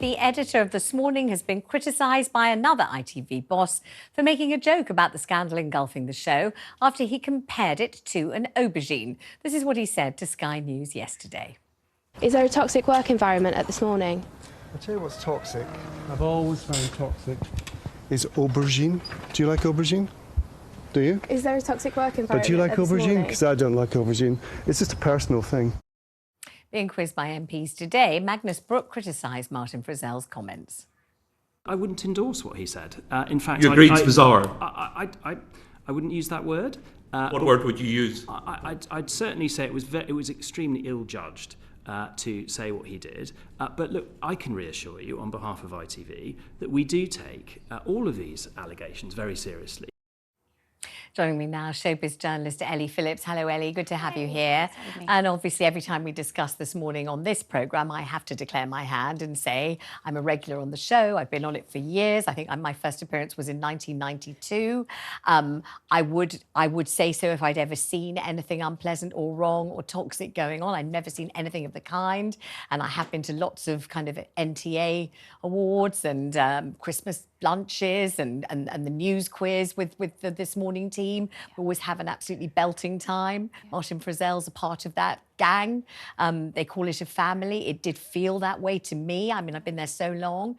The editor of This Morning has been criticised by another ITV boss for making a joke about the scandal engulfing the show after he compared it to an aubergine. This is what he said to Sky News yesterday. Is there a toxic work environment at This Morning? I'll tell you what's toxic. I've always found toxic. Is aubergine. Do you like aubergine? Do you? Is there a toxic work environment? But do you like aubergine? Because I don't like aubergine. It's just a personal thing. Being quizzed by MPs today, Magnus Brooke criticised Martin Frizell's comments. I wouldn't endorse what he said. In fact, you agree it's bizarre. I wouldn't use that word. What word would you use? I'd certainly say it was extremely ill-judged to say what he did. But look, I can reassure you on behalf of ITV that we do take all of these allegations very seriously. Joining me now, Showbiz journalist Ellie Phillips. Hello, Ellie. Good to have you here. And obviously, every time we discuss This Morning on this programme, I have to declare my hand and say I'm a regular on the show. I've been on it for years. I think my first appearance was in 1992. I would say so if I'd ever seen anything unpleasant or wrong or toxic going on. I'd never seen anything of the kind. And I have been to lots of kind of NTA awards and Christmas lunches and the news quiz with the This Morning team. We always have an absolutely belting time. Martin Frizell's a part of that gang. They call it a family. It did feel that way to me. I mean, I've been there so long.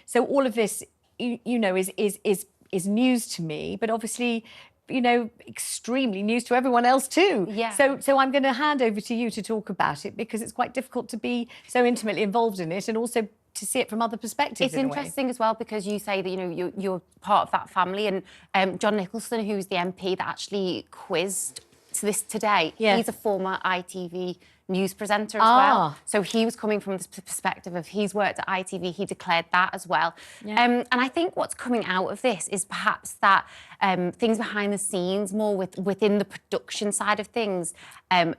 So all of this, you know, is news to me, but obviously, you know, extremely news to everyone else too. Yeah. So I'm going to hand over to you to talk about it because it's quite difficult to be so intimately involved in it and also to see it from other perspectives. It's interesting as well because you say that, you know, you're part of that family, and John Nicolson, who's the MP that actually quizzed to this today, he's a former ITV news presenter as well. So he was coming from the perspective of he's worked at ITV, he declared that as well. And I think what's coming out of this is perhaps that things behind the scenes, more within the production side of things,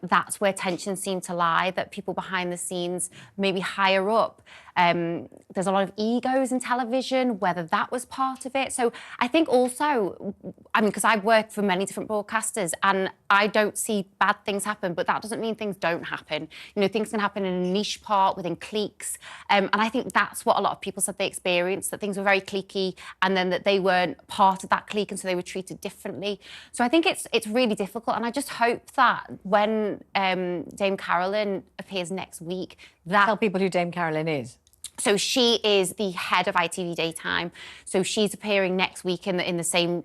that's where tensions seem to lie, that people behind the scenes, maybe higher up, there's a lot of egos in television, whether that was part of it. So I think also, I mean, because I've worked for many different broadcasters and I don't see bad things happen, but that doesn't mean things don't happen. You know, things can happen in a niche part, within cliques. And I think that's what a lot of people said they experienced, that things were very cliquey and then that they weren't part of that clique and so they were treated differently. So I think it's really difficult. And I just hope that when Dame Carolyn appears next week, that... Tell people who Dame Carolyn is. So she is the head of ITV Daytime. So she's appearing next week in the same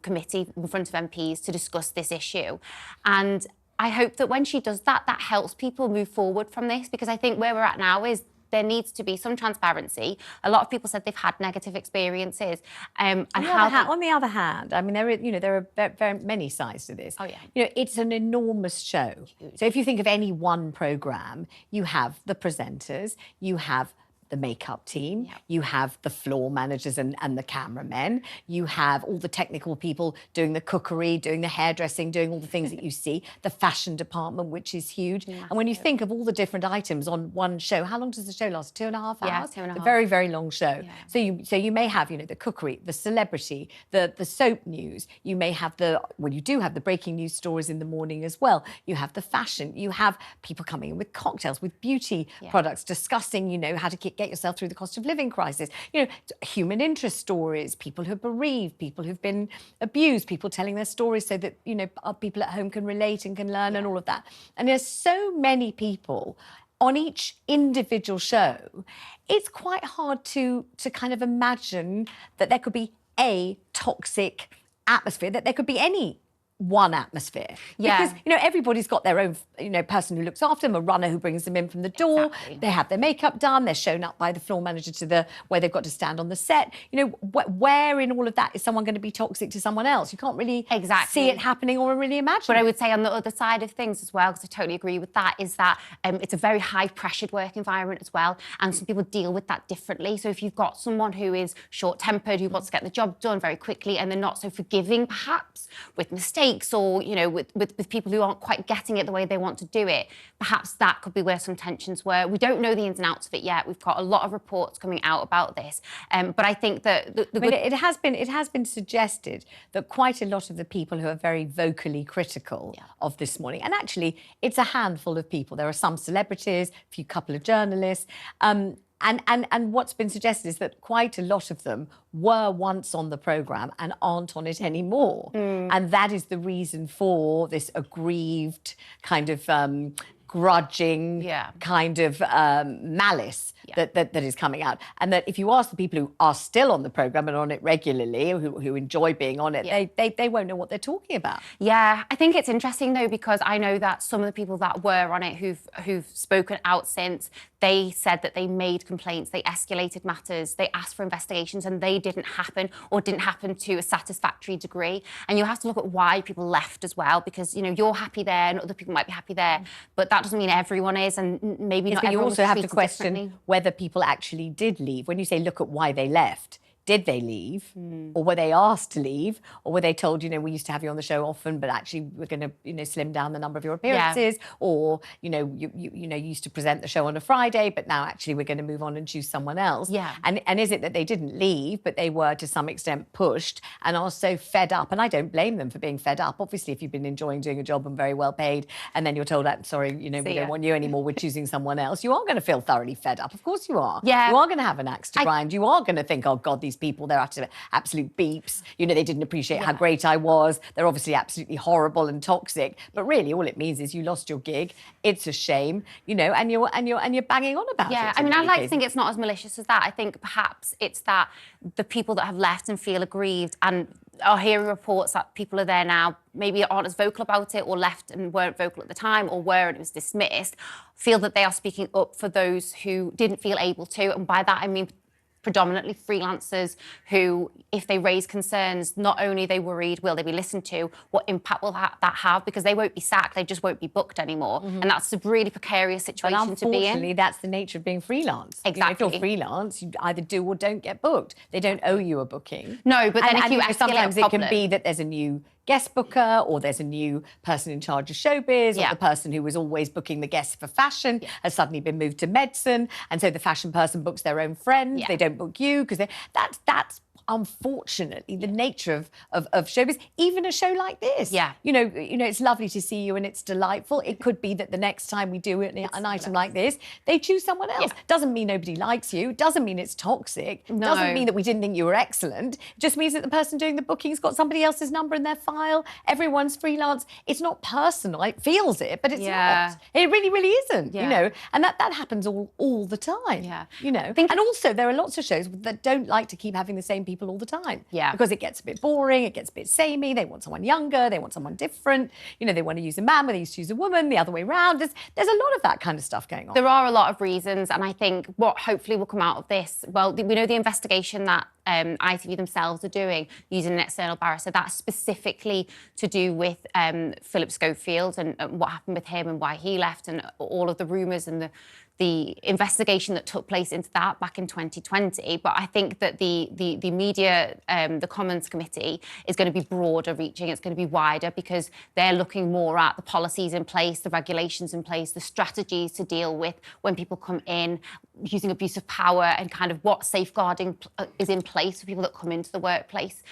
committee in front of MPs to discuss this issue. And I hope that when she does that, that helps people move forward from this, because I think where we're at now is there needs to be some transparency. A lot of people said they've had negative experiences. On the other hand, I mean, there are very many sides to this. Oh, yeah. You know, it's an enormous show. Huge. So if you think of any one programme, you have the presenters, you have the makeup team, you have the floor managers and the cameramen, you have all the technical people doing the cookery, doing the hairdressing, doing all the things that you see, the fashion department, which is huge. And when you think of all the different items on one show, how long does the show last? 2.5 hours? Yeah, 2.5. A very, very long show. Yeah. So you may have, you know, the cookery, the celebrity, the soap news. You may have you do have the breaking news stories in the morning as well. You have the fashion. You have people coming in with cocktails, with beauty products, discussing, you know, how to get yourself through the cost of living crisis. You know, human interest stories, people who are bereaved, people who've been abused, people telling their stories so that, you know, people at home can relate and can learn and all of that. And there's so many people on each individual show. It's quite hard to kind of imagine that there could be a toxic atmosphere, that there could be any one atmosphere. Because, you know, everybody's got their own, you know, person who looks after them, a runner who brings them in from the door. Exactly. They have their makeup done. They're shown up by the floor manager to where they've got to stand on the set. You know, where in all of that is someone going to be toxic to someone else? You can't really see it happening or really imagine. But I would say on the other side of things as well, because I totally agree with that, is that it's a very high-pressured work environment as well, and some people deal with that differently. So if you've got someone who is short-tempered, who wants to get the job done very quickly, and they're not so forgiving, perhaps, with mistakes, or, you know, with people who aren't quite getting it the way they want to do it, perhaps that could be where some tensions were. We don't know the ins and outs of it yet. We've got a lot of reports coming out about this, but I think that it has been suggested that quite a lot of the people who are very vocally critical of This Morning, and actually it's a handful of people. There are some celebrities, a couple of journalists. And what's been suggested is that quite a lot of them were once on the programme and aren't on it anymore. And that is the reason for this aggrieved kind of grudging kind of malice that is coming out. And that if you ask the people who are still on the programme and on it regularly, who enjoy being on it, they won't know what they're talking about. Yeah, I think it's interesting though, because I know that some of the people that were on it who've spoken out since, they said that they made complaints, they escalated matters, they asked for investigations, and they didn't happen, or didn't happen to a satisfactory degree. And you have to look at why people left as well, because, you know, you're happy there and other people might be happy there, but that doesn't mean everyone is, and maybe not everyone. You also have to question differently. Whether people actually did leave. When you say look at why they left, did they leave? Or were they asked to leave? Or were they told, you know, we used to have you on the show often, but actually we're going to, you know, slim down the number of your appearances? Or, you know, you used to present the show on a Friday, but now actually we're going to move on and choose someone else. And is it that they didn't leave, but they were to some extent pushed and are so fed up? And I don't blame them for being fed up. Obviously, if you've been enjoying doing a job and very well paid, and then you're told, I'm sorry, you know, we don't want you anymore, we're choosing someone else, you are going to feel thoroughly fed up. Of course you are. You are going to have an axe to grind. You are going to think, oh God, these people, they're absolute beeps. You know, they didn't appreciate how great I was. They're obviously absolutely horrible and toxic. But really, all it means is you lost your gig. It's a shame, you know, and you're banging on about it. Yeah, I mean, I'd like to think it's not as malicious as that. I think perhaps it's that the people that have left and feel aggrieved and are hearing reports that people are there now, maybe aren't as vocal about it, or left and weren't vocal at the time, or were and it was dismissed, feel that they are speaking up for those who didn't feel able to. And by that, I mean predominantly freelancers who, if they raise concerns, not only are they worried, will they be listened to, what impact will that have? Because they won't be sacked, they just won't be booked anymore. And that's a really precarious situation to be in. Unfortunately, that's the nature of being freelance. Exactly. You know, if you're freelance, you either do or don't get booked. They don't owe you a booking. No, but then if you escalate sometimes it can be that there's a new guest booker, or there's a new person in charge of showbiz, or the person who was always booking the guests for fashion has suddenly been moved to medicine, and so the fashion person books their own friend. They don't book you because that's unfortunately the nature of showbiz. Even a show like this, you know, it's lovely to see you and it's delightful. It could be that the next time we do an item like this, they choose someone else. Doesn't mean nobody likes you. Doesn't mean it's toxic. Doesn't mean that we didn't think you were excellent. It just means that the person doing the booking's got somebody else's number in their file. Everyone's freelance. It's not personal. It feels it, but it's not. It really, really isn't. You know, and that happens all the time. You know, and also there are lots of shows that don't like to keep having the same people all the time. Because it gets a bit boring, it gets a bit samey, they want someone younger, they want someone different, you know, they want to use a man when they used to use a woman, the other way around. There's a lot of that kind of stuff going on. There are a lot of reasons, and I think what hopefully will come out of this, well, we know the investigation that ITV themselves are doing using an external barrister. That's specifically to do with Philip Schofield and what happened with him and why he left, and all of the rumours and the investigation that took place into that back in 2020. But I think that the media, the Commons Committee is going to be broader reaching. It's going to be wider, because they're looking more at the policies in place, the regulations in place, the strategies to deal with when people come in using abuse of power, and kind of what safeguarding is in place for people that come into the workplace.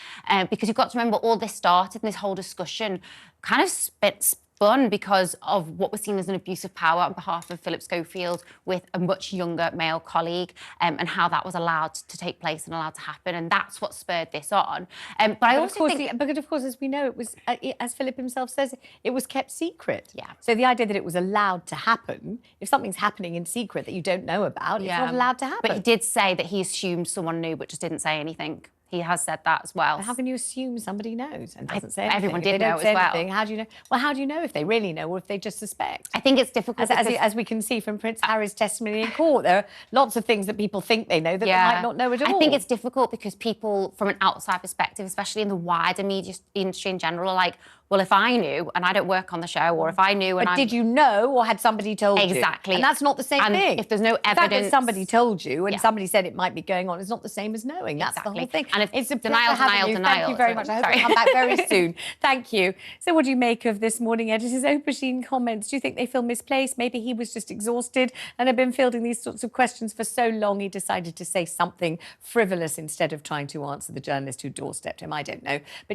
Because you've got to remember, all this started, and this whole discussion kind of spun because of what was seen as an abuse of power on behalf of Philip Schofield with a much younger male colleague, and how that was allowed to take place and allowed to happen, and that's what spurred this on. But I also think... But of course, as we know, it was, as Philip himself says, it was kept secret. So the idea that it was allowed to happen, if something's happening in secret that you don't know about, it's not allowed to happen. But he did say that he assumed someone knew, but just didn't say anything. He has said that as well. But how can you assume somebody knows and doesn't say anything? Everyone did know as well. How do you know? Well, how do you know if they really know or if they just suspect? I think it's difficult. As we can see from Prince Harry's testimony in court, there are lots of things that people think they know that they might not know at all. I think it's difficult because people, from an outside perspective, especially in the wider media industry in general, are like, well, if I knew and I don't work on the show, or if I knew and did you know, or had somebody told you? Exactly. And that's not the same thing. If there's no evidence... The fact that somebody told you and somebody said it might be going on is not the same as knowing. That's the whole thing. And if it's a denial. Thank you very much. I hope you come back very soon. Thank you. So what do you make of this morning editor's aubergine comments? Do you think they feel misplaced? Maybe he was just exhausted and had been fielding these sorts of questions for so long he decided to say something frivolous instead of trying to answer the journalist who doorstepped him. I don't know. But